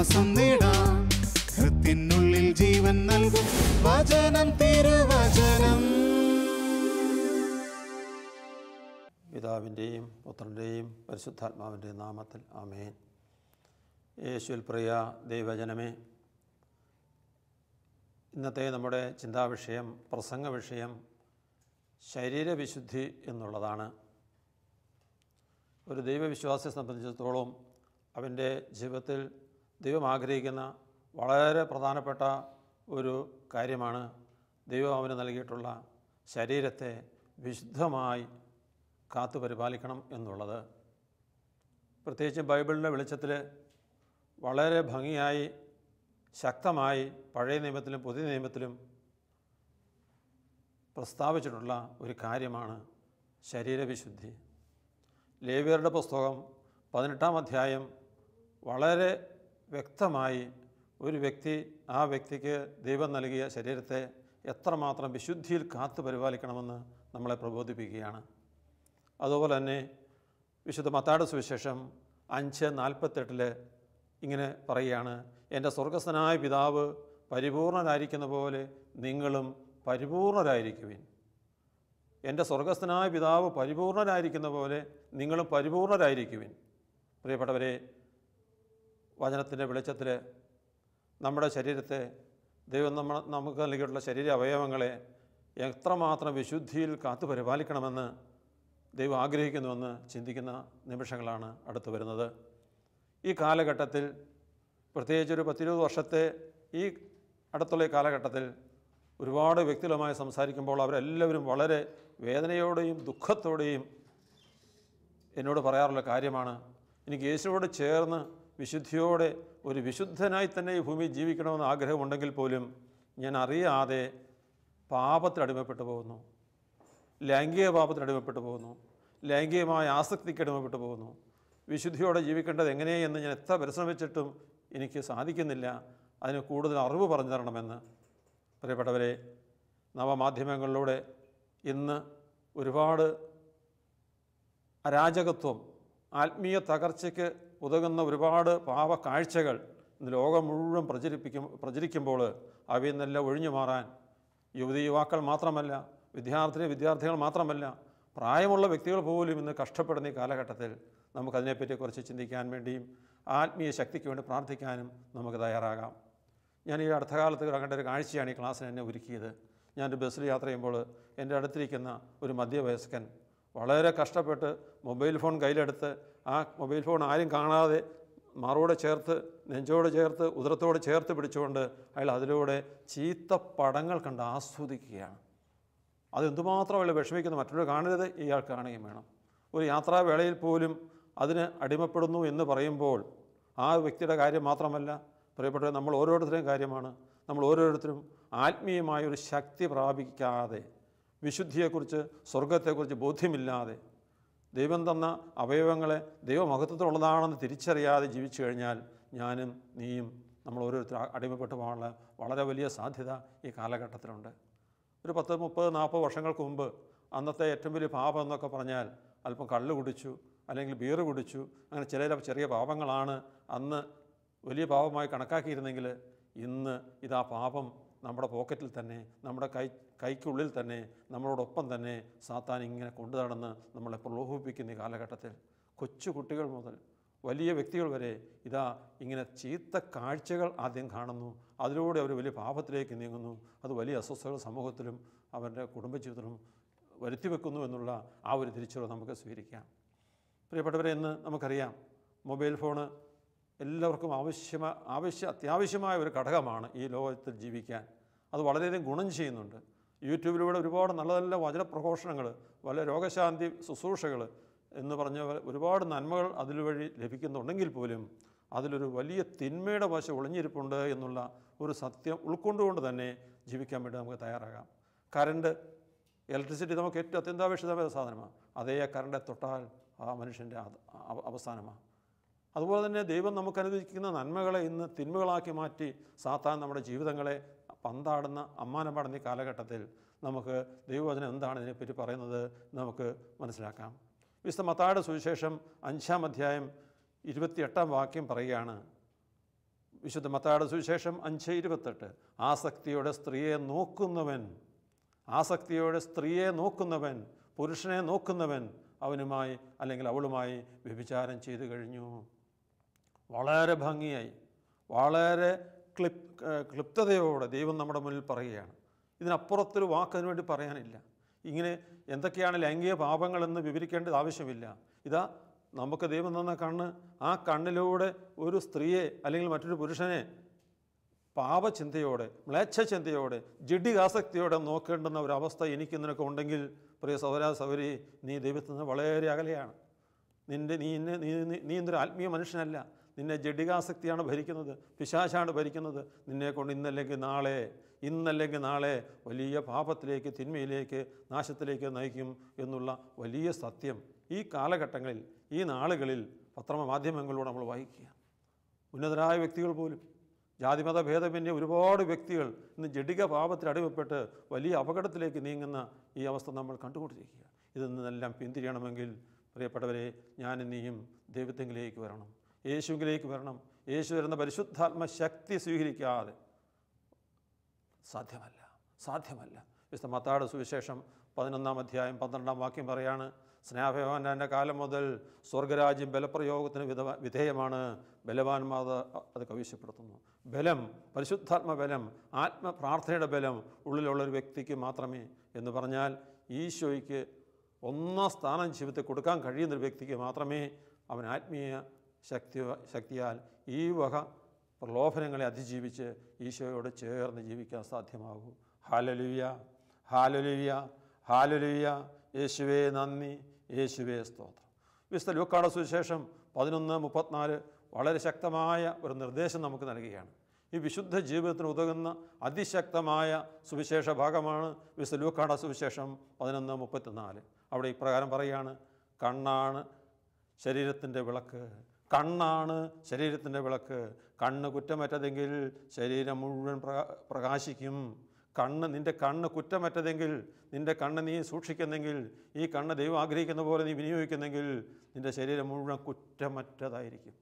ആശ്വാസം നേടാം. ഹൃത്തിനുള്ളിൽ ജീവൻ നൽകും വചനം, തിരുവചനം. പിതാവിൻ്റെയും പുത്രൻ്റെയും പരിശുദ്ധാത്മാവിൻ്റെയും നാമത്തിൽ ആമേൻ. യേശുവിൽ പ്രിയ ദൈവജനമേ, ഇന്നത്തെ നമ്മുടെ ചിന്താവിഷയം, പ്രസംഗ വിഷയം ശരീരവിശുദ്ധി എന്നുള്ളതാണ്. ഒരു ദൈവവിശ്വാസിയെ സംബന്ധിച്ചിടത്തോളം അവൻ്റെ ജീവിതത്തിൽ ദൈവം ആഗ്രഹിക്കുന്ന വളരെ പ്രധാനപ്പെട്ട ഒരു കാര്യമാണ് ദൈവം അവന് നൽകിയിട്ടുള്ള ശരീരത്തെ വിശുദ്ധമായി കാത്തു പരിപാലിക്കണം എന്നുള്ളത്. പ്രത്യേകിച്ചും ബൈബിളിൻ്റെ വെളിച്ചത്തിൽ വളരെ ഭംഗിയായി, ശക്തമായി പഴയ നിയമത്തിലും പുതിയ നിയമത്തിലും പ്രസ്താവിച്ചിട്ടുള്ള ഒരു കാര്യമാണ് ശരീരവിശുദ്ധി. ലേവ്യരുടെ പുസ്തകം 18-ാം അധ്യായം വളരെ വ്യക്തമായി ഒരു വ്യക്തി, ആ വ്യക്തിക്ക് ദൈവം നൽകിയ ശരീരത്തെ എത്രമാത്രം വിശുദ്ധിയിൽ കാത്തു പരിപാലിക്കണമെന്ന് നമ്മളെ പ്രബോധിപ്പിക്കുകയാണ്. അതുപോലെ തന്നെ വിശുദ്ധ മത്തായിയുടെ സുവിശേഷം 5:48 ഇങ്ങനെ പറയുകയാണ്, എൻ്റെ സ്വർഗസ്ഥനായ പിതാവ് പരിപൂർണനായിരിക്കുന്ന പോലെ നിങ്ങളും പരിപൂർണരായിരിക്കുവിൻ. എൻ്റെ സ്വർഗസ്ഥനായ പിതാവ് പരിപൂർണനായിരിക്കുന്ന പോലെ നിങ്ങളും പരിപൂർണരായിരിക്കുവിൻ. പ്രിയപ്പെട്ടവരെ, വചനത്തിൻ്റെ വെളിച്ചത്തിൽ നമ്മുടെ ശരീരത്തെ, ദൈവം നമുക്ക് നൽകിയിട്ടുള്ള ശരീര അവയവങ്ങളെ എത്രമാത്രം വിശുദ്ധിയിൽ കാത്തു പരിപാലിക്കണമെന്ന് ദൈവം ആഗ്രഹിക്കുന്നുവെന്ന് ചിന്തിക്കുന്ന നിമിഷങ്ങളാണ് അടുത്ത് വരുന്നത്. ഈ കാലഘട്ടത്തിൽ, പ്രത്യേകിച്ചൊരു 10-20 വർഷത്തെ ഈ അടുത്തുള്ള ഈ കാലഘട്ടത്തിൽ ഒരുപാട് വ്യക്തികളുമായി സംസാരിക്കുമ്പോൾ അവരെല്ലാവരും വളരെ വേദനയോടെയും ദുഃഖത്തോടെയും എന്നോട് പറയാറുള്ള കാര്യമാണ്, എനിക്ക് യേശുവോട് ചേർന്ന് വിശുദ്ധിയോടെ ഒരു വിശുദ്ധനായി തന്നെ ഈ ഭൂമിയിൽ ജീവിക്കണമെന്ന് ആഗ്രഹമുണ്ടെങ്കിൽ പോലും ഞാൻ അറിയാതെ പാപത്തിനടിമപ്പെട്ടു പോകുന്നു, ലൈംഗിക പാപത്തിനടിമപ്പെട്ടു പോകുന്നു, ലൈംഗികമായ ആസക്തിക്ക് അടിമപ്പെട്ടു പോകുന്നു. വിശുദ്ധിയോടെ ജീവിക്കേണ്ടത് എങ്ങനെയെന്ന് ഞാൻ എത്ര പരിശ്രമിച്ചിട്ടും എനിക്ക് സാധിക്കുന്നില്ല. അതിന് കൂടുതൽ അറിവ് പറഞ്ഞു തരണമെന്ന്. പ്രിയപ്പെട്ടവരെ, നവമാധ്യമങ്ങളിലൂടെ ഇന്ന് ഒരുപാട് അരാജകത്വം, ആത്മീയ തകർച്ചയ്ക്ക് ഉതകുന്ന ഒരുപാട് പാപ കാഴ്ചകൾ ഇന്ന് ലോകം മുഴുവൻ പ്രചരിക്കുമ്പോൾ അവയിൽ നിന്നെല്ലാം ഒഴിഞ്ഞു മാറാൻ യുവതിയുവാക്കൾ മാത്രമല്ല, വിദ്യാർത്ഥികൾ മാത്രമല്ല, പ്രായമുള്ള വ്യക്തികൾ പോലും ഇന്ന് കഷ്ടപ്പെടുന്ന ഈ കാലഘട്ടത്തിൽ നമുക്കതിനെപ്പറ്റി കുറച്ച് ചിന്തിക്കാൻ വേണ്ടിയും ആത്മീയ ശക്തിക്ക് വേണ്ടി പ്രാർത്ഥിക്കാനും നമുക്ക് തയ്യാറാകാം. ഞാൻ ഈ അടുത്ത കാലത്ത് കണ്ട ഒരു കാഴ്ചയാണ് ഈ ക്ലാസ്സിന് എന്നെ ഒരുക്കിയത്. ഞാനൊരു ബസ്സിൽ യാത്ര ചെയ്യുമ്പോൾ എൻ്റെ അടുത്തിരിക്കുന്ന ഒരു മധ്യവയസ്കൻ വളരെ കഷ്ടപ്പെട്ട് മൊബൈൽ ഫോൺ കയ്യിലെടുത്ത്, ആ മൊബൈൽ ഫോൺ ആരും കാണാതെ മാറോട് ചേർത്ത്, നെഞ്ചോട് ചേർത്ത്, ഉദരത്തോട് ചേർത്ത് പിടിച്ചുകൊണ്ട് അയാൾ അതിലൂടെ ചീത്ത പടങ്ങൾ കണ്ട് ആസ്വദിക്കുകയാണ്. അതെന്തുമാത്രം അയാൾ വിഷമിക്കുന്നു, മറ്റൊരു കാണരുത്, ഇയാൾ കാണുകയും വേണം. ഒരു യാത്രാവേളയിൽ പോലും അതിന് അടിമപ്പെടുന്നു എന്ന് പറയുമ്പോൾ ആ വ്യക്തിയുടെ കാര്യം മാത്രമല്ല, പ്രിയപ്പെട്ടവരെ, നമ്മൾ ഓരോരുത്തരുടെയും കാര്യമാണ്. നമ്മൾ ഓരോരുത്തരും ആത്മീയമായൊരു ശക്തി പ്രാപിക്കാതെ, വിശുദ്ധിയെക്കുറിച്ച്, സ്വർഗത്തെക്കുറിച്ച് ബോധ്യമില്ലാതെ, ദൈവം തന്ന അവയവങ്ങളെ ദൈവമഹത്വത്തിലുള്ളതാണെന്ന് തിരിച്ചറിയാതെ ജീവിച്ചു കഴിഞ്ഞാൽ ഞാനും നീയും നമ്മൾ ഓരോരുത്തരും അടിമപ്പെട്ടു പോകാനുള്ള വളരെ വലിയ സാധ്യത ഈ കാലഘട്ടത്തിലുണ്ട്. ഒരു 10, 30, 40 വർഷങ്ങൾക്ക് മുമ്പ് അന്നത്തെ ഏറ്റവും വലിയ പാപം എന്നൊക്കെ പറഞ്ഞാൽ അല്പം കള്ള് കുടിച്ചു, അല്ലെങ്കിൽ ബീറ് കുടിച്ചു, അങ്ങനെ ചില ചെറിയ പാപങ്ങളാണ് അന്ന് വലിയ പാപമായി കണക്കാക്കിയിരുന്നെങ്കിൽ ഇന്ന് ഇതാ പാപം നമ്മുടെ പോക്കറ്റിൽ തന്നെ, നമ്മുടെ കൈക്കുള്ളിൽ തന്നെ, നമ്മളോടൊപ്പം തന്നെ സാത്താൻ ഇങ്ങനെ കൊണ്ടു നടന്ന് നമ്മളെ പ്രലോഭിപ്പിക്കുന്ന ഈ കാലഘട്ടത്തിൽ കൊച്ചു കുട്ടികൾ മുതൽ വലിയ വ്യക്തികൾ വരെ ഇതാ ഇങ്ങനെ ചീത്ത കാഴ്ചകൾ ആദ്യം കാണുന്നു, അതിലൂടെ അവർ വലിയ പാപത്തിലേക്ക് നീങ്ങുന്നു. അത് വലിയ അസ്വസ്ഥകൾ സമൂഹത്തിലും അവരുടെ കുടുംബജീവിതത്തിലും വരുത്തിവെക്കുന്നു എന്നുള്ള ആ ഒരു തിരിച്ചറിവ് നമുക്ക് സ്വീകരിക്കാം. പ്രിയപ്പെട്ടവരെ, ഇന്ന് നമുക്കറിയാം മൊബൈൽ ഫോണ് എല്ലാവർക്കും അത്യാവശ്യമായ ഒരു ഘടകമാണ് ഈ ലോകത്തിൽ ജീവിക്കാൻ. അത് വളരെയധികം ഗുണം ചെയ്യുന്നുണ്ട്. യൂട്യൂബിലൂടെ ഒരുപാട് നല്ല നല്ല വചനപ്രഘോഷണങ്ങൾ, വളരെ രോഗശാന്തി ശുശ്രൂഷകൾ എന്ന് പറഞ്ഞ ഒരുപാട് നന്മകൾ അതിലുവഴി ലഭിക്കുന്നുണ്ടെങ്കിൽ പോലും അതിലൊരു വലിയ തിന്മയുടെ വശം ഒളിഞ്ഞിരിപ്പുണ്ട് എന്നുള്ള ഒരു സത്യം ഉൾക്കൊണ്ടുകൊണ്ട് തന്നെ ജീവിക്കാൻ വേണ്ടി നമുക്ക് തയ്യാറാകാം. കറണ്ട്, ഇലക്ട്രിസിറ്റി നമുക്ക് ഏറ്റവും അത്യന്താപേക്ഷിതമായ സാധനമാണ്. അതേ കറണ്ടെ തൊട്ടാൽ ആ മനുഷ്യൻ്റെ അവസാനമാണ്. അതുപോലെ തന്നെ ദൈവം നമുക്ക് അനുവദിക്കുന്ന നന്മകളെ ഇന്ന് തിന്മകളാക്കി മാറ്റി സാത്താൻ നമ്മുടെ ജീവിതങ്ങളെ പന്താടുന്ന, അമ്മാനമാടുന്ന ഈ കാലഘട്ടത്തിൽ നമുക്ക് ദൈവവചനം എന്താണ് ഇതിനെപ്പറ്റി പറയുന്നത് നമുക്ക് മനസ്സിലാക്കാം. വിശുദ്ധ മത്തായിയുടെ സുവിശേഷം 5-ാം അധ്യായം 28-ാം വാക്യം പറയുകയാണ്, വിശുദ്ധ മത്തായിയുടെ സുവിശേഷം 5:28 ആസക്തിയോടെ സ്ത്രീയെ നോക്കുന്നവൻ പുരുഷനെ നോക്കുന്നവൻ അവനുമായി അല്ലെങ്കിൽ അവളുമായി വ്യഭിചാരം ചെയ്തു കഴിഞ്ഞു. വളരെ ഭംഗിയായി, വളരെ ക്ലിപ്തതയോടെ ദൈവം നമ്മുടെ മുന്നിൽ പറയുകയാണ്. ഇതിനപ്പുറത്തൊരു വാക്കതിനു വേണ്ടി പറയാനില്ല. ഇങ്ങനെ എന്തൊക്കെയാണ് ലൈംഗിക പാപങ്ങളെന്ന് വിവരിക്കേണ്ടത് ആവശ്യമില്ല. ഇതാ നമുക്ക് ദൈവം തന്ന കണ്ണ്, ആ കണ്ണിലൂടെ ഒരു സ്ത്രീയെ അല്ലെങ്കിൽ മറ്റൊരു പുരുഷനെ പാപചിന്തയോടെ, മ്ലേച്ഛചിന്തയോടെ, ജഡികാസക്തിയോടെ നോക്കേണ്ടുന്ന ഒരവസ്ഥ എനിക്ക് നിനക്ക് ഉണ്ടെങ്കിൽ പ്രിയ സഹോദര സഹോദരി, നീ ദൈവത്തിൽ നിന്ന് വളരെ അകലെയാണ്. നീ എന്തൊരു ആത്മീയ മനുഷ്യനല്ല. നിന്നെ ജഡികാസക്തിയാണ് ഭരിക്കുന്നത്, പിശാചാണ് ഭരിക്കുന്നത്. നിന്നെക്കൊണ്ട് ഇന്നല്ലെങ്കിൽ നാളെ വലിയ പാപത്തിലേക്ക്, തിന്മയിലേക്ക്, നാശത്തിലേക്ക് നയിക്കും എന്നുള്ള വലിയ സത്യം ഈ കാലഘട്ടങ്ങളിൽ, ഈ നാളുകളിൽ പത്രമാധ്യമങ്ങളിലൂടെ നമ്മൾ വായിക്കുക. ഉന്നതരായ വ്യക്തികൾ പോലും, ജാതിമത ഭേദമന്യേ ഒരുപാട് വ്യക്തികൾ ഇന്ന് ജഡിക പാപത്തിൽ അടിമപ്പെട്ട് വലിയ അപകടത്തിലേക്ക് നീങ്ങുന്ന ഈ അവസ്ഥ നമ്മൾ കണ്ടുകൊണ്ടിരിക്കുക. ഇതിൽ നിന്നെല്ലാം പിന്തിരിയണമെങ്കിൽ പ്രിയപ്പെട്ടവരെ, ഞാനും നീയും ദൈവത്തെങ്കിലേക്ക് വരണം, യേശുവിലേക്ക് വരണം. യേശു വരുന്ന പരിശുദ്ധാത്മ ശക്തി സ്വീകരിക്കാതെ സാധ്യമല്ല. വിശുദ്ധ മത്തായിയുടെ സുവിശേഷം 11-ാം അധ്യായം 12-ാം വാക്യം പറയാണ്, സ്നേഹയോഹന്നാൻ്റെ കാലം മുതൽ സ്വർഗരാജ്യം ബലപ്രയോഗത്തിന് വിധേയമാണ്, ബലവാന്മാർ അത് കവിശപ്പെടുത്തുന്നു. ബലം, പരിശുദ്ധാത്മ ബലം, ആത്മപ്രാർത്ഥനയുടെ ബലം ഉള്ളിലുള്ളൊരു വ്യക്തിക്ക് മാത്രമേ എന്ന് പറഞ്ഞാൽ ഈശോയ്ക്ക് ഒന്നാം സ്ഥാനം ജീവിതത്തിൽ കൊടുക്കാൻ കഴിയുന്നൊരു വ്യക്തിക്ക് മാത്രമേ അവൻ ആത്മീയ ശക്തിയാൽ ഈ വക പ്രലോഭനങ്ങളെ അതിജീവിച്ച് ഈശോയോട് ചേർന്ന് ജീവിക്കാൻ സാധ്യമാകൂ. Hallelujah, hallelujah, hallelujah. യേശുവേ നന്ദി, യേശുവേ സ്തോത്രം. വിശുദ്ധ ലൂക്കായുടെ സുവിശേഷം 11:34 വളരെ ശക്തമായ ഒരു നിർദ്ദേശം നമുക്ക് നൽകുകയാണ്. ഈ വിശുദ്ധ ജീവിതത്തിന് ഉതകുന്ന അതിശക്തമായ സുവിശേഷ ഭാഗമാണ് വിശുദ്ധ ലൂക്കായുടെ സുവിശേഷം 11:34. അവിടെ ഇപ്രകാരം പറയുകയാണ്, കണ്ണാണ് ശരീരത്തിൻ്റെ വിളക്ക്, കണ്ണ് കുറ്റമറ്റതെങ്കിൽ ശരീരം മുഴുവൻ പ്രകാശിക്കും. നിൻ്റെ കണ്ണ് കുറ്റമറ്റതെങ്കിൽ, നിൻ്റെ കണ്ണ് നീ സൂക്ഷിക്കുന്നെങ്കിൽ, ഈ കണ്ണ് ദൈവം ആഗ്രഹിക്കുന്ന പോലെ നീ വിനിയോഗിക്കുന്നെങ്കിൽ നിൻ്റെ ശരീരം മുഴുവൻ കുറ്റമറ്റതായിരിക്കും.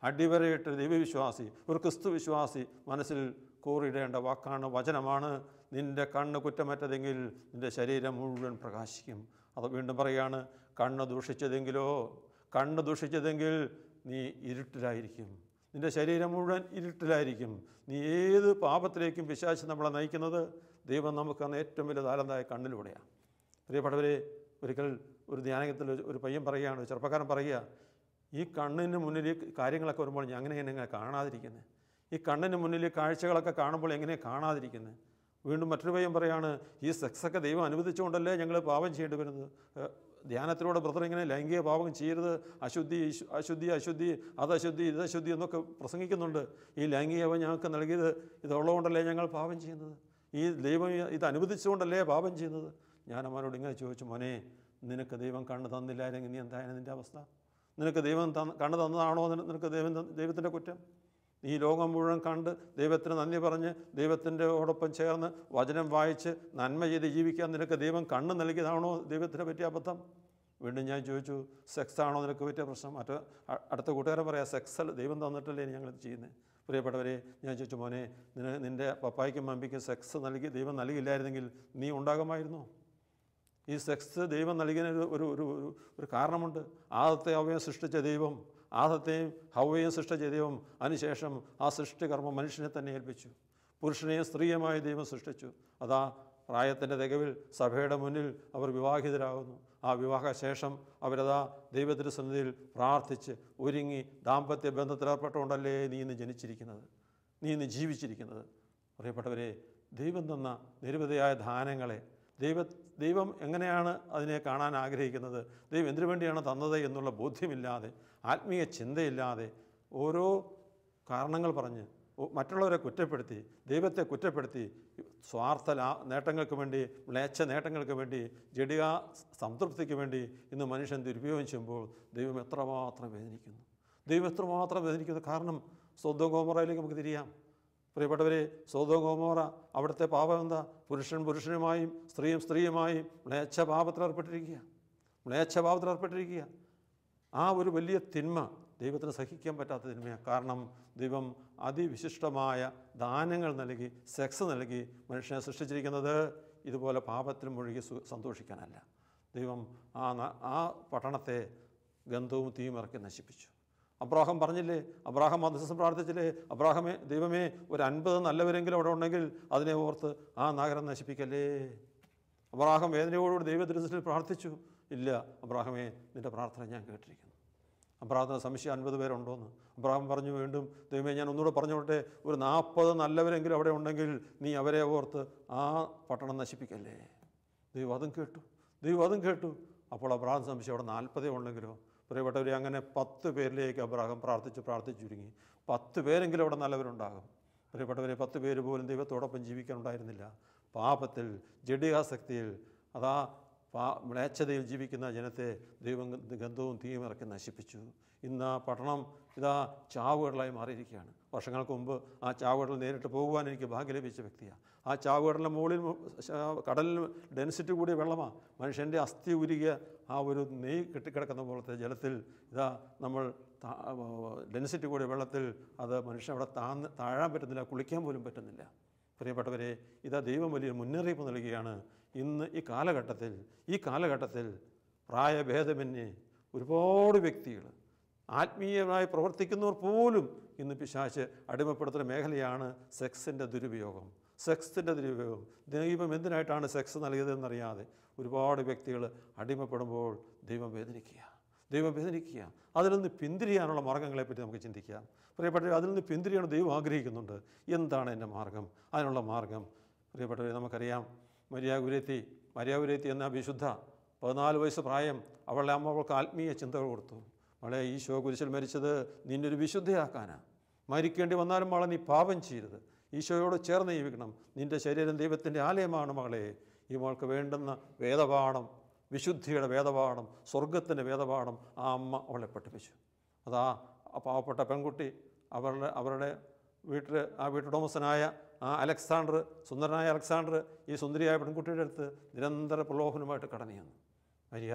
അടിവരയിട്ട് ദൈവവിശ്വാസി, ഒരു ക്രിസ്തു വിശ്വാസി മനസ്സിൽ കൂറിയിടേണ്ട വാക്കാണ്, വചനമാണ്. നിൻ്റെ കണ്ണ് കുറ്റമറ്റതെങ്കിൽ നിൻ്റെ ശരീരം മുഴുവൻ പ്രകാശിക്കും. അത് വീണ്ടും പറയാണ്, കണ്ണ് ദൂഷിച്ചതെങ്കിൽ നീ ഇരുട്ടിലായിരിക്കും, നിൻ്റെ ശരീരം മുഴുവൻ ഇരുട്ടിലായിരിക്കും. നീ ഏത് പാപത്തിലേക്കും പിശാച് നമ്മളെ നയിക്കുന്നത് ദൈവം നമുക്ക് അന്ന് ഏറ്റവും വലിയ താലന്തായ കണ്ണിലൂടെയാണ്. പ്രിയപ്പെട്ടവരെ, ഒരിക്കൽ ഒരു ധ്യാനത്തിൽ ഒരു പയ്യൻ പറയുകയാണ്, ചെറുപ്പക്കാരൻ പറയുക, ഈ കണ്ണിന് മുന്നിൽ കാര്യങ്ങളൊക്കെ വരുമ്പോൾ ഞാൻ എങ്ങനെ കാണാതിരിക്കുന്നത്? ഈ കണ്ണിന് മുന്നിൽ കാഴ്ചകളൊക്കെ കാണുമ്പോൾ എങ്ങനെ കാണാതിരിക്കുന്നത്? വീണ്ടും മറ്റൊരു പയ്യൻ പറയാണ്, ഈ സെക്സൊക്കെ ദൈവം അനുവദിച്ചുകൊണ്ടല്ലേ ഞങ്ങൾ പാപം ചെയ്യേണ്ടി വരുന്നത്? ധ്യാനത്തിലൂടെ ബ്രദർ ഇങ്ങനെ ലൈംഗിക പാപം ചെയ്യരുത്, അശുദ്ധി ഇതശുദ്ധി എന്നൊക്കെ പ്രസംഗിക്കുന്നുണ്ട്. ഈ ലൈംഗികത ഞങ്ങൾക്ക് നൽകിയത് ഇതുള്ളതുകൊണ്ടല്ലേ ഞങ്ങൾ പാപം ചെയ്യുന്നത്? ഈ ദൈവം ഇത് അനുവദിച്ചുകൊണ്ടല്ലേ പാപം ചെയ്യുന്നത്? ഞാൻ അവനോട് ഇങ്ങനെ ചോദിച്ചു, മോനെ, നിനക്ക് ദൈവം കണ്ണ് തന്നില്ലായിരുന്നെങ്കിൽ നീ എന്തായാലും നിൻ്റെ അവസ്ഥ? നിനക്ക് ദൈവം കണ്ണ് തന്നതാണോ നിനക്ക് ദൈവത്തിൻ്റെ കുറ്റം? ഈ ലോകം മുഴുവൻ കണ്ട് ദൈവത്തിന് നന്ദി പറഞ്ഞ് ദൈവത്തിൻ്റെയോടൊപ്പം ചേർന്ന് വചനം വായിച്ച് നന്മ ചെയ്ത് ജീവിക്കാൻ നിനക്ക് ദൈവം കണ്ണ് നൽകിയതാണോ ദൈവത്തിനെ പറ്റിയ അബദ്ധം? വീണ്ടും ഞാൻ ചോദിച്ചു, സെക്സാണോ നിനക്ക് പറ്റിയ പ്രശ്നം? അടുത്ത കൂട്ടുകാരൻ പറയാം, സെക്സ് ദൈവം തന്നിട്ടല്ലേ ഞങ്ങളിത് ചെയ്യുന്നത്. പ്രിയപ്പെട്ടവരെ, ഞാൻ ചോദിച്ചു, മോനെ, നിൻ്റെ പപ്പായ്ക്കും മമ്മിക്കും സെക്സ് ദൈവം നൽകിയില്ലായിരുന്നെങ്കിൽ നീ ഉണ്ടാകുമായിരുന്നോ? ഈ സെക്സ് ദൈവം നൽകിയതിന് ഒരു കാരണമുണ്ട്. ആദത്തെ ഹവ്വയും സൃഷ്ടിച്ച ദൈവം, ആദത്തെയും ഹവ്വയും സൃഷ്ടിച്ച ദൈവം അതിനുശേഷം ആ സൃഷ്ടികർമ്മം മനുഷ്യനെ തന്നെ ഏൽപ്പിച്ചു. പുരുഷനെയും സ്ത്രീയുമായി ദൈവം സൃഷ്ടിച്ചു. അതാ പ്രായത്തിൻ്റെ തികവിൽ സഭയുടെ മുന്നിൽ അവർ വിവാഹിതരാകുന്നു. ആ വിവാഹശേഷം അവരതാ ദൈവത്തിൻ്റെ സന്നിധിയിൽ പ്രാർത്ഥിച്ച് ഒരുങ്ങി ദാമ്പത്യ ബന്ധത്തിലേർപ്പെട്ടുകൊണ്ടല്ലേ നീ ഇന്ന് ജനിച്ചിരിക്കുന്നത്, നീ ഇന്ന് ജീവിച്ചിരിക്കുന്നത്. പ്രിയപ്പെട്ടവരെ, ദൈവം തന്ന നിരവധിയായ ദാനങ്ങളെ ദൈവം എങ്ങനെയാണ് അതിനെ കാണാൻ ആഗ്രഹിക്കുന്നത്, ദൈവം എന്തിനു വേണ്ടിയാണ് തന്നത് എന്നുള്ള ബോധ്യമില്ലാതെ, ആത്മീയ ചിന്തയില്ലാതെ, ഓരോ കാരണങ്ങൾ പറഞ്ഞ് മറ്റുള്ളവരെ കുറ്റപ്പെടുത്തി, ദൈവത്തെ കുറ്റപ്പെടുത്തി, സ്വാർത്ഥ നേട്ടങ്ങൾക്ക് വേണ്ടി, മ്ലേച്ഛ നേട്ടങ്ങൾക്ക് വേണ്ടി, ജഡിക സംതൃപ്തിക്ക് വേണ്ടി ഇന്ന് മനുഷ്യൻ ദുരുപയോഗം ചെയ്യുമ്പോൾ ദൈവം എത്രമാത്രം വേദനിക്കുന്നു. കാരണം സൊദോം ഗൊമോറയിലേക്ക് നമുക്ക് തിരിയാം. പ്രിയപ്പെട്ടവരെ, സൊദോം ഗൊമോറ, അവിടുത്തെ പാപം എന്താ? പുരുഷൻ പുരുഷനുമായും സ്ത്രീയും സ്ത്രീയുമായും മ്ലേച്ഛ പാപത്തിലേർപ്പെട്ടിരിക്കുക. ആ ഒരു വലിയ തിന്മ ദൈവത്തിന് സഹിക്കാൻ പറ്റാത്ത തിന്മയാണ്. കാരണം ദൈവം അതിവിശിഷ്ടമായ ദാനങ്ങൾ നൽകി, സെക്സ് നൽകി മനുഷ്യനെ സൃഷ്ടിച്ചിരിക്കുന്നത് ഇതുപോലെ പാപത്തിൽ മുഴുകി സന്തോഷിക്കാനല്ല. ദൈവം ആ പട്ടണത്തെ ഗന്ധവും തീയും ഇറക്കി നശിപ്പിച്ചു. അബ്രാഹാം പറഞ്ഞില്ലേ, അബ്രാഹാം മധ്യസ്ഥം പ്രാർത്ഥിച്ചില്ലേ, അബ്രാഹാമേ, ദൈവമേ, ഒരു 50 നല്ലവരെങ്കിലും അവിടെ ഉണ്ടെങ്കിൽ അതിനെ ഓർത്ത് ആ നഗരം നശിപ്പിക്കല്ലേ. അബ്രാഹാം വേദനയോടുകൂടി ദൈവത്തിരുസത്തിൽ പ്രാർത്ഥിച്ചു. ഇല്ല അബ്രാഹാമേ, നിൻ്റെ പ്രാർത്ഥന ഞാൻ കേട്ടിരിക്കുന്നു. അബ്രാഹത്തിന് സംശയം 50 പേരുണ്ടോയെന്ന്. അബ്രാഹാം പറഞ്ഞു വീണ്ടും, ദൈവമേ, ഞാൻ ഒന്നുകൂടെ പറഞ്ഞോട്ടെ, ഒരു 40 നല്ലവരെങ്കിലും അവിടെ ഉണ്ടെങ്കിൽ നീ അവരെ ഓർത്ത് ആ പട്ടണം നശിപ്പിക്കല്ലേ. ദൈവം അതും കേട്ടു. അപ്പോൾ അബ്രാഹാം സംശയം അവിടെ 40 ഉണ്ടെങ്കിലോ. പ്രിയപ്പെട്ടവരെ, അങ്ങനെ 10 പേരിലേക്ക് അബ്രാഹാം പ്രാർത്ഥിച്ചുരുങ്ങി. 10 പേരെങ്കിലും അവിടെ നല്ലവരുണ്ടാകും. പ്രിയപ്പെട്ടവരെ, 10 പേര് പോലും ദൈവത്തോടൊപ്പം ജീവിക്കാനുണ്ടായിരുന്നില്ല. പാപത്തിൽ, ജഡികാസക്തിയിൽ, മ്ലേച്ഛതയിൽ ജീവിക്കുന്ന ജനത്തെ ദൈവം ഗന്ധവും തീയും ഇറക്കി നശിപ്പിച്ചു. ഇന്ന് ആ പട്ടണം ചാവുകടലായി മാറിയിരിക്കുകയാണ്. വർഷങ്ങൾക്ക് മുമ്പ് ആ ചാവുകടൽ നേരിട്ട് പോകുവാൻ എനിക്ക് ഭാഗ്യം ലഭിച്ച വ്യക്തിയാണ്. ആ ചാവുകടലിൻ്റെ മുകളിൽ കടലിൽ ഡെൻസിറ്റി കൂടിയ വെള്ളമാണ്. മനുഷ്യൻ്റെ അസ്ഥി ഉരുകിയ ആ ഒരു നെയ് കെട്ടിക്കിടക്കുന്ന പോലത്തെ ജലത്തിൽ നമ്മൾ ഡെൻസിറ്റി കൂടിയ വെള്ളത്തിൽ മനുഷ്യൻ അവിടെ താഴാൻ പറ്റുന്നില്ല, കുളിക്കാൻ പോലും പറ്റുന്നില്ല. പ്രിയപ്പെട്ടവരെ, ദൈവം വലിയ മുന്നറിയിപ്പ് നൽകുകയാണ്. ഇന്ന് ഈ കാലഘട്ടത്തിൽ പ്രായഭേദമന്യേ ഒരുപാട് വ്യക്തികൾ, ആത്മീയമായി പ്രവർത്തിക്കുന്നവർ പോലും ഇന്ന് പിശാച് അടിമപ്പെടുത്തുന്ന മേഖലയാണ് സെക്സിൻ്റെ ദുരുപയോഗം. ദൈവം എന്തിനായിട്ടാണ് സെക്സ് നൽകിയതെന്നറിയാതെ ഒരുപാട് വ്യക്തികൾ അടിമപ്പെടുമ്പോൾ ദൈവം വേദനിക്കുക. അതിൽ നിന്ന് പിന്തിരിയാനുള്ള മാർഗ്ഗങ്ങളെപ്പറ്റി നമുക്ക് ചിന്തിക്കാം. പ്രിയപ്പെട്ടവരെ, അതിൽ നിന്ന് പിന്തിരിയാണ് ദൈവം ആഗ്രഹിക്കുന്നുണ്ട്. എന്താണ് എൻ്റെ മാർഗം? അതിനുള്ള മാർഗം പ്രിയപ്പെട്ടവരെ നമുക്കറിയാം. മരിയാകുര്യത്തി എന്ന വിശുദ്ധ 14 വയസ്സ് പ്രായം അവളുടെ അമ്മ അവൾക്ക് ആത്മീയ ചിന്തകൾ കൊടുത്തു. മകളെ, ഈശോ കുരിശിൽ മരിച്ചത് നിന്നൊരു വിശുദ്ധയാക്കാനാണ്. മരിക്കേണ്ടി വന്നാലും മകളെ നീ പാപം ചെയ്യരുത്, ഈശോയോട് ചേർന്ന് ജീവിക്കണം. നിൻ്റെ ശരീരം ദൈവത്തിൻ്റെ ആലയമാണ് മകളെ. ഈ മകൾക്ക് വേണ്ടുന്ന വേദപാഠം, വിശുദ്ധിയുടെ വേദപാഠം, സ്വർഗത്തിൻ്റെ വേദപാഠം ആ അമ്മ അവളെ പഠിപ്പിച്ചു. ആ പാവപ്പെട്ട പെൺകുട്ടി അവരുടെ വീട്ടുടമസ്ഥനായ അലക്സാണ്ടർ, സുന്ദരനായ അലക്സാണ്ടർ, ഈ സുന്ദരിയായ പെൺകുട്ടിയുടെ അടുത്ത് നിരന്തര പ്രലോഭനമായിട്ട് കടന്നു ചെന്നു. മരിയ,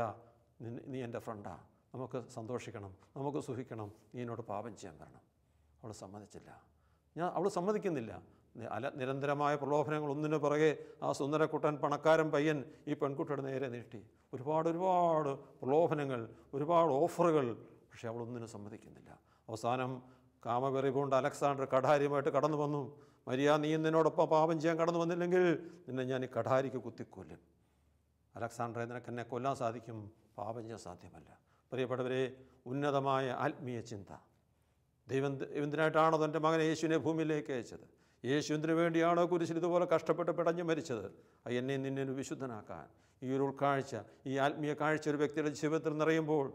നീ എൻ്റെ ഫ്രണ്ടാണ്, നമുക്ക് സന്തോഷിക്കണം, നമുക്ക് സുഖിക്കണം, നീ എന്നോട് പാപം ചെയ്യാൻ വരണം. അവൾ സമ്മതിച്ചില്ല. അവൾ സമ്മതിക്കുന്നില്ല. നിരന്തരമായ പ്രലോഭനങ്ങൾ ഒന്നിനു പുറകെ ആ സുന്ദരക്കുട്ടൻ പണക്കാരൻ പയ്യൻ ഈ പെൺകുട്ടിയുടെ നേരെ നീട്ടി. ഒരുപാട് പ്രലോഭനങ്ങൾ, ഒരുപാട് ഓഫറുകൾ. പക്ഷേ അവളൊന്നിനും സമ്മതിക്കുന്നില്ല. അവസാനം കാമവെറി കൊണ്ട് അലക്സാണ്ടർ കഠാരിയുമായിട്ട് കടന്നു വന്നു. മരിയ, നീ നിന്നോടൊപ്പം പാപം ചെയ്യാൻ കടന്നു വന്നില്ലെങ്കിൽ നിന്നെ ഞാൻ ഈ കഠാരിക്ക് കുത്തിക്കൊല്ലും. അലക്സാണ്ടറെ, നിനക്ക് എന്നെ കൊല്ലാൻ സാധിക്കും, പാപം ചെയ്യാൻ സാധ്യമല്ല. പ്രിയപ്പെട്ടവരെ, ഉന്നതമായ ആത്മീയ ചിന്ത. ദൈവം എന്തിനായിട്ടാണോ തൻ്റെ മകനെ യേശുവിനെ ഭൂമിയിലേക്ക് അയച്ചത്? യേശുവിന് വേണ്ടിയാണോ കുരിശിൽ ഇതുപോലെ കഷ്ടപ്പെട്ട് പിടഞ്ഞു മരിച്ചത്? എന്നെ നിന്നെ വിശുദ്ധനാക്കാൻ. ഈ ഒരു ഉൾക്കാഴ്ച, ഈ ആത്മീയ കാഴ്ച ഒരു വ്യക്തിയുടെ ജീവിതത്തിൽ നിറയുമ്പോൾ,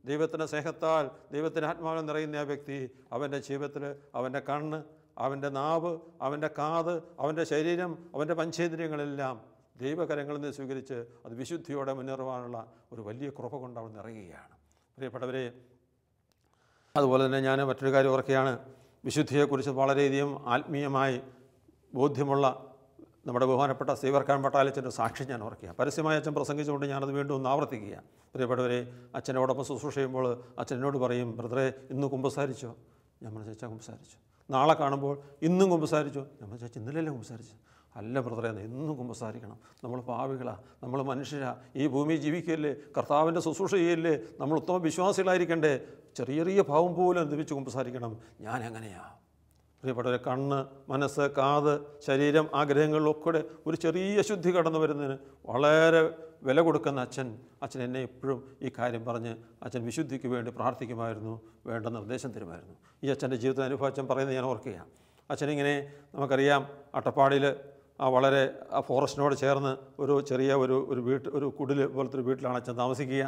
ദൈവത്തിൻ്റെ സ്നേഹത്താൽ, ദൈവത്തിൻ്റെ ആത്മാവിൽ നിറയുന്ന ആ വ്യക്തി, അവൻ്റെ ജീവിതത്തിൽ അവൻ്റെ കണ്ണ്, അവൻ്റെ നാവ്, അവൻ്റെ കാത്, അവൻ്റെ ശരീരം, അവൻ്റെ പഞ്ചേന്ദ്രിയങ്ങളെല്ലാം ദൈവകരങ്ങളിൽ നിന്ന് സ്വീകരിച്ച് അത് വിശുദ്ധിയോടെ മുന്നേറുവാനുള്ള ഒരു വലിയ കൃപ കൊണ്ട് അവൾ നിറയുകയാണ്. പ്രിയപ്പെട്ടവരെ, അതുപോലെ തന്നെ ഞാൻ മറ്റൊരു കാര്യം ഓർക്കുകയാണ്. വിശുദ്ധിയെക്കുറിച്ച് വളരെയധികം ആത്മീയമായി ബോധ്യമുള്ള നമ്മുടെ ബഹുമാനപ്പെട്ട സീവർക്കാൻ പട്ടാലച്ചൻ്റെ സാക്ഷി ഞാൻ ഓർക്കുക. പരസ്യമായി അച്ഛൻ പ്രസംഗിച്ചുകൊണ്ട് ഞാനത് വീണ്ടും ഒന്ന് ആവർത്തിക്കുക. പ്രിയപ്പെട്ടവരെ, അച്ഛനോടൊപ്പം ശുശ്രൂഷ ചെയ്യുമ്പോൾ അച്ഛൻ എന്നോട് പറയും, ബ്രദറെ, ഇന്ന് കുമ്പസാരിച്ചോ? ഞാൻ പറഞ്ഞു, ചേച്ചാ കുമ്പസാരിച്ചു. നാളെ കാണുമ്പോൾ ഇന്നും കുമ്പസാരിച്ചോ? ഞാൻ പറഞ്ഞു, ചേച്ചി ഇന്നലെയല്ലേ കുമ്പസാരിച്ചു? അല്ല ബ്രദറെ, എന്നും കുമ്പസാരിക്കണം. നമ്മൾ പാവികളാണ്, നമ്മൾ മനുഷ്യരാണ്, ഈ ഭൂമിയിൽ ജീവിക്കുകയല്ലേ, കർത്താവിൻ്റെ ശുശ്രൂഷ ചെയ്യല്ലേ, നമ്മൾ ഉത്തമ വിശ്വാസികളായിരിക്കണ്ടേ. ചെറിയ പാവം പോലും എന്തിപ്പിച്ച് കുമ്പസാരിക്കണം. ഞാൻ എങ്ങനെയാണ്? പ്രിയപ്പെട്ടവരെ, കണ്ണ്, മനസ്സ്, കാത്, ശരീരം, ആഗ്രഹങ്ങളിലൊക്കെ ഒരു ചെറിയ ശുദ്ധി കടന്നു വരുന്നതിന് വളരെ വില കൊടുക്കുന്ന അച്ഛൻ എന്നെ എപ്പോഴും ഈ കാര്യം പറഞ്ഞ് അച്ഛൻ വിശുദ്ധിക്ക് വേണ്ടി പ്രാർത്ഥിക്കുമായിരുന്നു, വേണ്ട നിർദ്ദേശം തരുമായിരുന്നു. ഈ അച്ഛൻ്റെ ജീവിത അനുഭവം അച്ഛൻ പറയുന്നത് ഞാൻ ഓർക്കുകയാണ്. അച്ഛനിങ്ങനെ, നമുക്കറിയാം, അട്ടപ്പാടിയിൽ വളരെ ഫോറസ്റ്റിനോട് ചേർന്ന് ഒരു ചെറിയ ഒരു കുടിൽ പോലത്തെ ഒരു വീട്ടിലാണ് അച്ഛൻ താമസിക്കുക.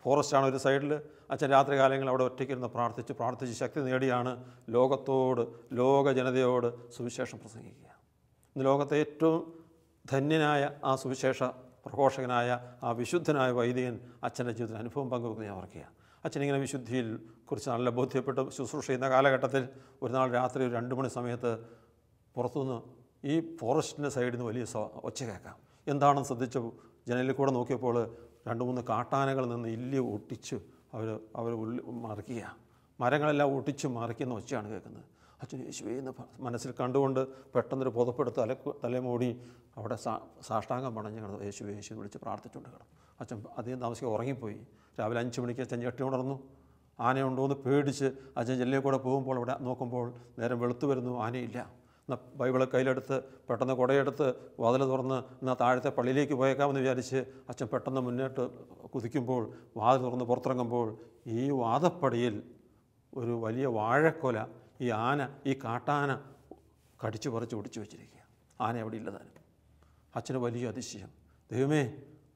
ഫോറസ്റ്റാണ് ഒരു സൈഡിൽ. അച്ഛൻ രാത്രി കാലങ്ങളിൽ അവിടെ ഒറ്റയ്ക്കിരുന്ന് പ്രാർത്ഥിച്ച് ശക്തി നേടിയാണ് ലോക ജനതയോട് സുവിശേഷം പ്രസംഗിക്കുക. ഇന്ന് ലോകത്തെ ഏറ്റവും ധന്യനായ ആ സുവിശേഷ പ്രഘോഷകനായ ആ വിശുദ്ധനായ വൈദികൻ അച്ഛൻ്റെ ജീവിതത്തിൽ അനുഭവം പങ്കുവെക്കുന്ന ഞാൻ ഓർക്കുക. അച്ഛനിങ്ങനെ വിശുദ്ധിയിൽ കുറിച്ച് നല്ല ബോധ്യപ്പെട്ട് ശുശ്രൂഷ ചെയ്യുന്ന കാലഘട്ടത്തിൽ ഒരു നാൾ രാത്രി 2 മണി സമയത്ത് പുറത്തുനിന്ന് ഈ ഫോറസ്റ്റിൻ്റെ സൈഡിൽ നിന്ന് വലിയ ഒച്ച കേൾക്കാം. എന്താണെന്ന് ശ്രദ്ധിച്ചു ജനലിൽ കൂടെ നോക്കിയപ്പോൾ 2-3 കാട്ടാനകൾ നിന്ന് ഇല്ലി ഒട്ടിച്ച് അവർ മറിക്കുക. മരങ്ങളെല്ലാം ഒട്ടിച്ച് മറിക്കുന്ന ഒച്ചയാണ് കേൾക്കുന്നത്. അച്ഛൻ യേശുവേ എന്ന് മനസ്സിൽ കണ്ടുകൊണ്ട് പെട്ടെന്നൊരു പുതപ്പെടുത്ത് തലമൂടി അവിടെ സാഷ്ടാംഗം പണഞ്ഞ് കിടന്നു. യേശുവേ യേശു വിളിച്ച് പ്രാർത്ഥിച്ചുകൊണ്ട് കിടന്നു. അച്ഛൻ അധികം താമസിക്കാൻ ഉറങ്ങിപ്പോയി. രാവിലെ 5 മണിക്ക് അച്ഛൻ ഞെട്ടി ഉണർന്നു. ആനയുണ്ടോ എന്ന് പേടിച്ച് അച്ഛൻ ജെല്ലിൽ കൂടെ പോകുമ്പോൾ അവിടെ നോക്കുമ്പോൾ നേരം വെളുത്തു വരുന്നു, ആനയില്ല. എന്നാൽ ബൈബിള് കയ്യിലെടുത്ത് പെട്ടെന്ന് കുടയെടുത്ത് വാതിൽ തുറന്ന് എന്നാൽ താഴത്തെ പള്ളിയിലേക്ക് പോയേക്കാമെന്ന് വിചാരിച്ച് അച്ഛൻ പെട്ടെന്ന് മുന്നോട്ട് കുതിക്കുമ്പോൾ വാതിൽ തുറന്ന് പുറത്തിറങ്ങുമ്പോൾ ഈ വാതപ്പടിയിൽ ഒരു വലിയ വാഴക്കൊല ഈ കാട്ടാന കടിച്ചു പറിച്ച് ഒടിച്ചു വെച്ചിരിക്കുക. ആന അവിടെ ഇല്ലതാനും. അച്ഛന് വലിയ അതിശയം. ദൈവമേ,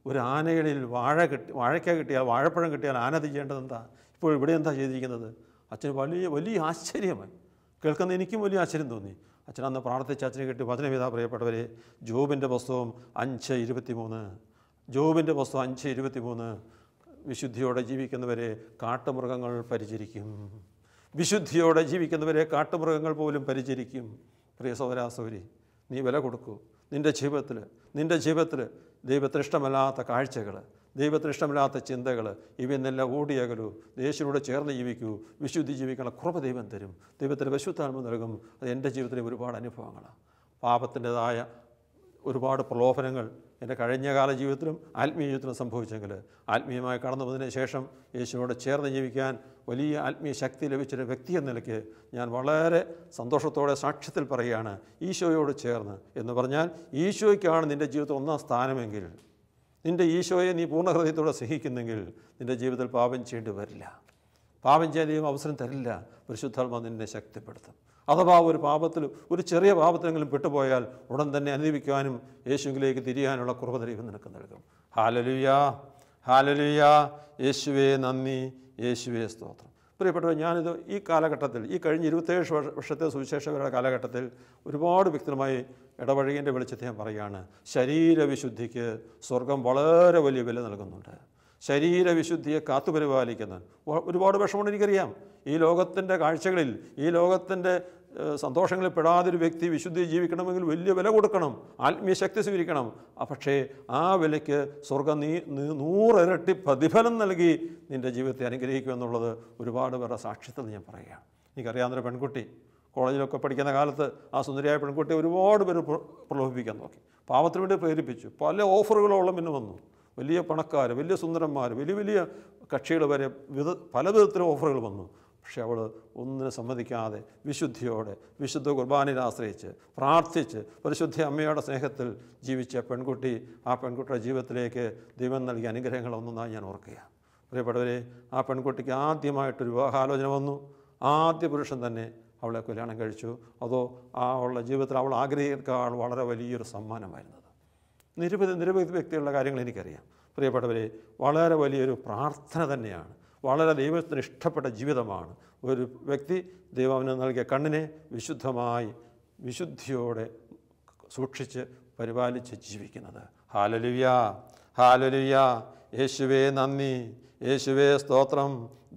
ഒരു ആനയുടെ വാഴയ്ക്ക കിട്ടിയാൽ, വാഴപ്പഴം കിട്ടിയാൽ ആന ചെയ്യേണ്ടത് എന്താ? ഇപ്പോൾ ഇവിടെ എന്താ ചെയ്തിരിക്കുന്നത്? അച്ഛന് വലിയ ആശ്ചര്യമായി. കേൾക്കുന്ന എനിക്കും വലിയ ആശ്ചര്യം തോന്നി. അച്ഛൻ അന്ന് പ്രാർത്ഥിച്ച അച്ഛനെ കിട്ടി വചനവിധ പ്രിയപ്പെട്ടവരെ, ജോബിൻ്റെ പുസ്തകം 5:23. ജോബിൻ്റെ പുസ്തകം 5:23. വിശുദ്ധിയോടെ ജീവിക്കുന്നവരെ കാട്ടുമൃഗങ്ങൾ പരിചരിക്കും. വിശുദ്ധിയോടെ ജീവിക്കുന്നവരെ കാട്ടുമൃഗങ്ങൾ പോലും പരിചരിക്കും. പ്രിയ സഹോദരാസഹോദരി, നീ വില കൊടുക്കൂ. നിൻ്റെ ജീവിതത്തിൽ ദൈവത്തിന് ഇഷ്ടമല്ലാത്ത കാഴ്ചകൾ, ദൈവത്തിന് ഇഷ്ടമില്ലാത്ത ചിന്തകൾ, ഇവയെന്നെല്ലാം ഓടിയകലൂ. യേശുവിനോട് ചേർന്ന് ജീവിക്കൂ. വിശുദ്ധി ജീവിക്കാനുള്ള കൃപ ദൈവം തരും. ദൈവത്തിൻ്റെ പരിശുദ്ധാത്മ നൽകും. അത് എൻ്റെ ജീവിതത്തിലെ ഒരുപാട് അനുഭവങ്ങളാണ്. പാപത്തിൻ്റെതായ ഒരുപാട് പ്രലോഭനങ്ങൾ എൻ്റെ കഴിഞ്ഞകാല ജീവിതത്തിലും ആത്മീയ ജീവിതത്തിലും സംഭവിച്ചെങ്കിൽ ആത്മീയമായി കടന്നു വന്നതിന് ശേഷം യേശുവിനോട് ചേർന്ന് ജീവിക്കാൻ വലിയ ആത്മീയ ശക്തി ലഭിച്ചൊരു വ്യക്തി എന്ന നിലയ്ക്ക് ഞാൻ വളരെ സന്തോഷത്തോടെ സാക്ഷ്യത്തിൽ പറയുകയാണ്, ഈശോയോട് ചേർന്ന് എന്ന് പറഞ്ഞാൽ ഈശോയ്ക്കാണ് നിൻ്റെ ജീവിതത്തിൽ ഒന്നാം സ്ഥാനമെങ്കിൽ, നിൻ്റെ ഈശോയെ നീ പൂർണ്ണ ഹൃദയത്തോടെ സ്നേഹിക്കുന്നെങ്കിൽ നിൻ്റെ ജീവിതത്തിൽ പാപം ചെയ്യേണ്ടി വരില്ല. പാപം ചെയ്യാൻ ദൈവം അവസരം തരില്ല. പരിശുദ്ധാത്മാവ് നിന്നെ ശക്തിപ്പെടുത്തും. അഥവാ ഒരു ചെറിയ പാപത്തിലെങ്കിലും പെട്ടുപോയാൽ ഉടൻ തന്നെ അനുഭവിക്കാനും യേശുവിലേക്ക് തിരിയാനുള്ള കൃപ ദൈവം നിനക്ക് നൽകും. ഹല്ലേലൂയാ, ഹല്ലേലൂയാ. യേശുവേ നന്ദി, യേശുവേ സ്തോത്രം. പ്രിയപ്പെട്ടവർ, ഞാനിത് ഈ കാലഘട്ടത്തിൽ, ഈ കഴിഞ്ഞ 27 വർഷത്തെ സുവിശേഷകരുടെ കാലഘട്ടത്തിൽ ഒരുപാട് വ്യക്തികളുമായി ഇടപഴകിയതിൻ്റെ വെളിച്ചത്തെ ഞാൻ പറയുകയാണ്. ശരീരവിശുദ്ധിക്ക് സ്വർഗം വളരെ വലിയ വില നൽകുന്നുണ്ട്. ശരീരവിശുദ്ധിയെ കാത്തുപരിപാലിക്കുന്ന ഒരുപാട് വിഷമമുണ്ട്, എനിക്കറിയാം. ഈ ലോകത്തിൻ്റെ കാഴ്ചകളിൽ, ഈ ലോകത്തിൻ്റെ സന്തോഷങ്ങളിൽ പെടാതൊരു വ്യക്തി വിശുദ്ധി ജീവിക്കണമെങ്കിൽ വലിയ വില കൊടുക്കണം, ആത്മീയ ശക്തി സ്വീകരിക്കണം. പക്ഷേ ആ വിലയ്ക്ക് സ്വർഗം 100 ഇരട്ടി പ്രതിഫലം നൽകി നിൻ്റെ ജീവിതത്തെ അനുഗ്രഹിക്കുമെന്നുള്ളത് ഒരുപാട് പേരുടെ സാക്ഷ്യത്തിൽ ഞാൻ പറയുകയാണ്. എനിക്കറിയാവുന്നൊരു പെൺകുട്ടി കോളേജിലൊക്കെ പഠിക്കുന്ന കാലത്ത് ആ സുന്ദരിയായ പെൺകുട്ടിയെ ഒരുപാട് പേര് പ്രലോഭിപ്പിക്കാൻ നോക്കി, പാവത്തിന് വേണ്ടി പ്രേരിപ്പിച്ചു. പല ഓഫറുകളോളം പിന്നെ വന്നു. വലിയ പണക്കാർ, വലിയ സുന്ദരന്മാർ, വലിയ കക്ഷികൾ വരെ പല വിധത്തിലും ഓഫറുകൾ വന്നു. പക്ഷെ അവൾ ഒന്നിനും സമ്മതിക്കാതെ വിശുദ്ധിയോടെ വിശുദ്ധ കുർബാനയെ ആശ്രയിച്ച് പ്രാർത്ഥിച്ച് പരിശുദ്ധ അമ്മയുടെ സ്നേഹത്തിൽ ജീവിച്ച പെൺകുട്ടി, ആ പെൺകുട്ടിയുടെ ജീവിതത്തിലേക്ക് ദൈവം നൽകിയ അനുഗ്രഹങ്ങളൊന്നായി ഞാൻ ഓർക്കുക. പ്രിയപ്പെട്ടവരെ, ആ പെൺകുട്ടിക്ക് ആദ്യമായിട്ടൊരു വിവാഹാലോചന വന്നു. ആദ്യ പുരുഷൻ തന്നെ അവളെ കല്യാണം കഴിച്ചു. അതോ അവളുടെ ജീവിതത്തിൽ അവൾ ആഗ്രഹിക്കാൻ വളരെ വലിയൊരു സമ്മാനമായിരുന്നത്. നിരവധി വ്യക്തികളുടെ കാര്യങ്ങൾ എനിക്കറിയാം. പ്രിയപ്പെട്ടവരെ, വളരെ വലിയൊരു പ്രാർത്ഥന തന്നെയാണ്. വളരെ ദൈവത്തിന് ഇഷ്ടപ്പെട്ട ജീവിതമാണ് ഒരു വ്യക്തി ദൈവത്തിന് നൽകിയ കണ്ണിനെ വിശുദ്ധിയോടെ സൂക്ഷിച്ച് പരിപാലിച്ച് ജീവിക്കുന്നത്. ഹല്ലേലൂയാ, ഹല്ലേലൂയാ. യേശുവേ നന്ദി, യേശുവേ സ്തോത്രം,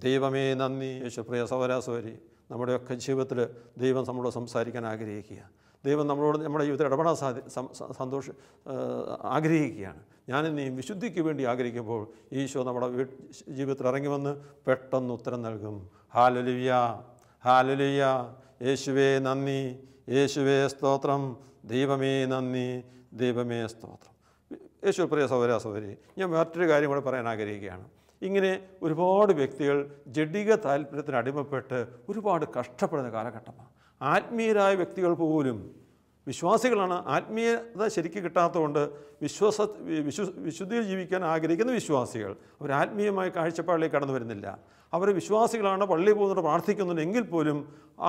ദൈവമേ നന്ദി. യേശുപ്രിയ സഹോദരസഹോദരി, നമ്മുടെയൊക്കെ ജീവിതത്തിൽ ദൈവം നമ്മളോട് സംസാരിക്കാൻ ആഗ്രഹിക്കുക. ദൈവം നമ്മളോട് നമ്മുടെ ജീവിതത്തിൽ ഇടപെടാൻ ആഗ്രഹിക്കുകയാണ്. ഞാനിന്ന് ഈ വിശുദ്ധിക്ക് വേണ്ടി ആഗ്രഹിക്കുമ്പോൾ ഈശോ നമ്മുടെ ജീവിതത്തിൽ ഇറങ്ങി വന്ന് പെട്ടെന്ന് ഉത്തരം നൽകും. ഹല്ലേലൂയാ, ഹല്ലേലൂയാ. യേശുവേ നന്ദി, യേശുവേ സ്തോത്രം, ദൈവമേ നന്ദി, ദൈവമേ സ്തോത്രം. യേശു പ്രിയ സഹോദരി, ഞാൻ മറ്റൊരു കാര്യം കൂടെ പറയാൻ ആഗ്രഹിക്കുകയാണ്. ഇങ്ങനെ ഒരുപാട് വ്യക്തികൾ ജഡിക താല്പര്യത്തിന് അടിമപ്പെട്ട് ഒരുപാട് കഷ്ടപ്പെടുന്ന കാലഘട്ടമാണ്. ആത്മീയരായ വ്യക്തികൾ പോലും, വിശ്വാസികളാണ്, ആത്മീയത ശരിക്കും കിട്ടാത്തതുകൊണ്ട് വിശുദ്ധിയിൽ ജീവിക്കാൻ ആഗ്രഹിക്കുന്ന വിശ്വാസികൾ അവർ ആത്മീയമായ കാഴ്ചപ്പാടിലേക്ക് കടന്നു വരുന്നില്ല. അവർ വിശ്വാസികളാണ്, പള്ളിയിൽ പോകുന്നുണ്ട്, പ്രാർത്ഥിക്കുന്നുണ്ട്, എങ്കിൽ പോലും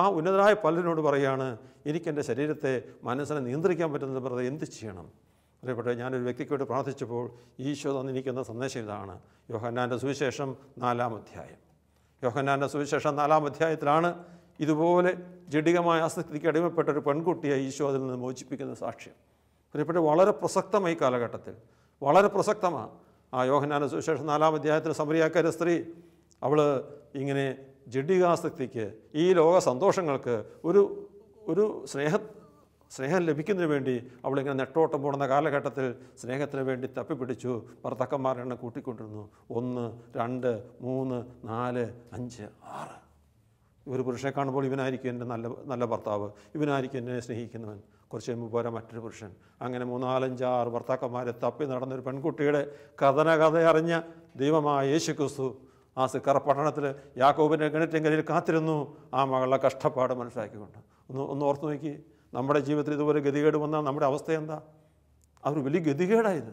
ആ ഉന്നതരായ പലരോട് പറയുകയാണ്, എനിക്കെൻ്റെ ശരീരത്തെ മനസ്സിനെ നിയന്ത്രിക്കാൻ പറ്റുന്നത് വെറുതെ എന്ത് ചെയ്യണം? അതേപോലെ ഞാനൊരു വ്യക്തിക്ക് വേണ്ടി പ്രാർത്ഥിച്ചപ്പോൾ ഈശോ തന്നിരിക്കുന്ന സന്ദേശം ഇതാണ്. യോഹന്നാൻ്റെ സുവിശേഷം 4-ാം അധ്യായം. യോഹന്നാൻ്റെ സുവിശേഷം 4-ാം അധ്യായത്തിലാണ് ഇതുപോലെ ജഡികമായ ആസക്തിക്ക് അടിമപ്പെട്ട ഒരു പെൺകുട്ടിയെ ഈശോ അതിൽ നിന്ന് മോചിപ്പിക്കുന്ന സാക്ഷ്യം. പ്രിയപ്പെട്ട വളരെ പ്രസക്തമായി കാലഘട്ടത്തിൽ വളരെ പ്രസക്തമാണ്. ആ യോഹന്നാൻ്റെ സുവിശേഷം 4-ാം അധ്യായത്തിൽ സമറിയാക്കാരി സ്ത്രീ, അവൾ ഇങ്ങനെ ജഡികാസക്തിക്ക്, ഈ ലോക സന്തോഷങ്ങൾക്ക് ഒരു സ്നേഹം ലഭിക്കുന്നതിന് വേണ്ടി അവളിങ്ങനെ നെട്ടോട്ടം പോകുന്ന കാലഘട്ടത്തിൽ സ്നേഹത്തിന് വേണ്ടി തപ്പിപ്പിടിച്ചു. ഭർത്താക്കന്മാരെണ്ണം കൂട്ടിക്കൊണ്ടിരുന്നു. 1, 2, 3, 4, 5, 6. ഒരു പുരുഷനെ കാണുമ്പോൾ ഇവനായിരിക്കും എൻ്റെ നല്ല ഭർത്താവ്, ഇവനായിരിക്കും എന്നെ സ്നേഹിക്കുന്നവൻ. കുറച്ച് കഴിയുമ്പോൾ പോരാ മറ്റൊരു പുരുഷൻ. അങ്ങനെ 3-4-5-6 ഭർത്താക്കന്മാരെ തപ്പി നടന്നൊരു പെൺകുട്ടിയുടെ കഥ അറിഞ്ഞ ദൈവമായ യേശു ക്രിസ്തു ആ സിക്കറ പട്ടണത്തിൽ യാക്കോബിൻ്റെ കിണറ്റിൻകരയിൽ കാത്തിരുന്നു, ആ മകളുടെ കഷ്ടപ്പാട് മനസ്സിലാക്കിക്കൊണ്ട്. ഒന്ന് ഓർത്ത് നോക്കി, നമ്മുടെ ജീവിതത്തിൽ ഇതുപോലെ ഗതികേട് വന്നാൽ നമ്മുടെ അവസ്ഥ എന്താ? അതൊരു വലിയ ഗതികേടായത്.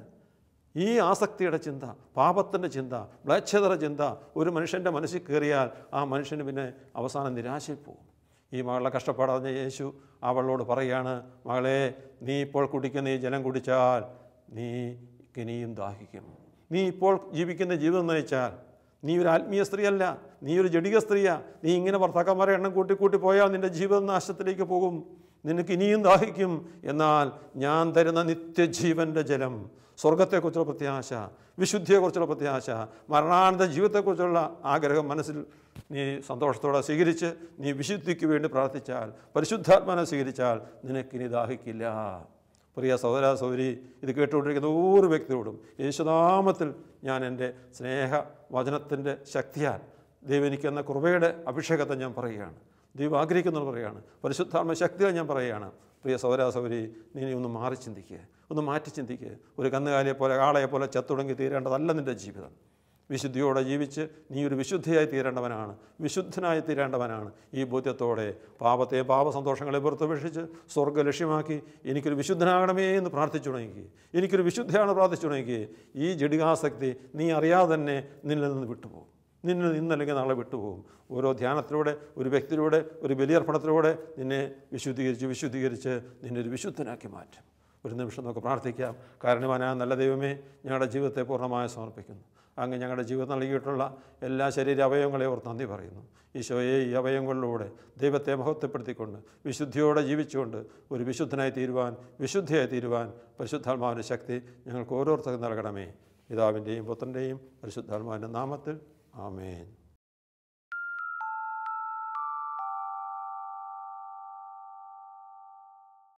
ഈ ആസക്തിയുടെ ചിന്ത, പാപത്തിൻ്റെ ചിന്ത, മ്ലേച്ഛതയുടെ ചിന്ത ഒരു മനുഷ്യൻ്റെ മനസ്സിൽ കയറിയാൽ ആ മനുഷ്യന് പിന്നെ അവസാനം നിരാശയിൽ പോകും. ഈ മകളുടെ കഷ്ടപ്പാടറിഞ്ഞ യേശു അവളോട് പറയുകയാണ്, മകളെ, നീ ഇപ്പോൾ കുടിക്കുന്ന ഈ ജലം കുടിച്ചാൽ നീ ഇനിയും ദാഹിക്കും. നീ ഇപ്പോൾ ജീവിക്കുന്ന ജീവിതം നയിച്ചാൽ നീ ഒരു ആത്മീയ സ്ത്രീയല്ല, നീ ഒരു ജഡിക സ്ത്രീയാണ്. നീ ഇങ്ങനെ ഭർത്താക്കന്മാരെ എണ്ണം കൂട്ടി പോയാൽ നിൻ്റെ ജീവിതം നാശത്തിലേക്ക് പോകും, നിനക്ക് ഇനിയും ദാഹിക്കും. എന്നാൽ ഞാൻ തരുന്ന നിത്യജീവൻ്റെ ജലം, സ്വർഗത്തെക്കുറിച്ചുള്ള പ്രത്യാശ, വിശുദ്ധിയെക്കുറിച്ചുള്ള പ്രത്യാശ, മരണാനന്തര ജീവിതത്തെക്കുറിച്ചുള്ള ആഗ്രഹം മനസ്സിൽ നീ സന്തോഷത്തോടെ സ്വീകരിച്ച് നീ വിശുദ്ധിക്ക് വേണ്ടി പ്രാർത്ഥിച്ചാൽ, പരിശുദ്ധാത്മാനെ സ്വീകരിച്ചാൽ നിനക്കിനി ദാഹിക്കില്ല. പ്രിയ സഹോദര സഹോദരി, ഇത് കേട്ടുകൊണ്ടിരിക്കുന്ന ഓരോ വ്യക്തിയോടും യേശുനാമത്തിൽ ഞാൻ എൻ്റെ സ്നേഹവചനത്തിൻ്റെ ശക്തിയാൽ ദൈവം എനിക്കെന്ന കൃപയുടെ അഭിഷേകത്തെ ഞാൻ പറയുകയാണ്. ദൈവം ആഗ്രഹിക്കുന്നത് പറയുകയാണ്. പരിശുദ്ധാത്മ ശക്തിയാൽ ഞാൻ പറയുകയാണ്. പ്രിയ സഹോദര സഹോദരി, നീ ഒന്ന് മാറി ചിന്തിക്കുക, ഒന്ന് മാറ്റി ചിന്തിക്കുക. ഒരു കന്നുകാലിയെ പോലെ ആളയെ പോലെ ചത്തുടങ്ങി തീരേണ്ടതല്ല നിൻ്റെ ജീവിതം. വിശുദ്ധിയോടെ ജീവിച്ച് നീ ഒരു വിശുദ്ധിയായി തീരേണ്ടവനാണ്, വിശുദ്ധനായി തീരേണ്ടവനാണ്. ഈ ബോധ്യത്തോടെ പാപത്തെ പാപസന്തോഷങ്ങളെ പുറത്തുപേക്ഷിച്ച് സ്വർഗ്ഗ ലക്ഷ്യമാക്കി എനിക്കൊരു വിശുദ്ധനാകണമേ എന്ന് പ്രാർത്ഥിച്ചു തുടങ്ങി, എനിക്കൊരു വിശുദ്ധയാണ് പ്രാർത്ഥിച്ചു തുടങ്ങി. ഈ ജഡികാസക്തി നീ അറിയാതെ തന്നെ നിന്നിൽ നിന്ന് വിട്ടുപോകും, നിന്നിൽ നിന്നല്ലെങ്കിൽ നാളെ വിട്ടുപോകും. ഓരോ ധ്യാനത്തിലൂടെ, ഒരു വ്യക്തിയിലൂടെ, ഒരു ബലിയർപ്പണത്തിലൂടെ നിന്നെ വിശുദ്ധീകരിച്ച് നിന്നെ ഒരു വിശുദ്ധനാക്കി മാറ്റും. ഒരു നിമിഷം നമുക്ക് പ്രാർത്ഥിക്കാം. കാരണവാനായ നല്ല ദൈവമേ, ഞങ്ങളുടെ ജീവിതത്തെ പൂർണ്ണമായി സമർപ്പിക്കുന്നു. അങ്ങ് ഞങ്ങളുടെ ജീവിതം നൽകിയിട്ടുള്ള എല്ലാ ശരീര അവയവങ്ങളെ ഓർത്ത് നന്ദി പറയുന്നു. ഈശോയെ, ഈ അവയവങ്ങളിലൂടെ ദൈവത്തെ മഹത്വപ്പെടുത്തിക്കൊണ്ട് വിശുദ്ധിയോടെ ജീവിച്ചുകൊണ്ട് ഒരു വിശുദ്ധനായി തീരുവാൻ, വിശുദ്ധിയായി തീരുവാൻ പരിശുദ്ധാത്മാവിൻ്റെ ശക്തി ഞങ്ങൾക്ക് ഓരോരുത്തർക്കും നൽകണമേ. പിതാവിൻ്റെയും പുത്രൻ്റെയും പരിശുദ്ധാത്മാവിൻ്റെ നാമത്തിൽ ആമേൻ.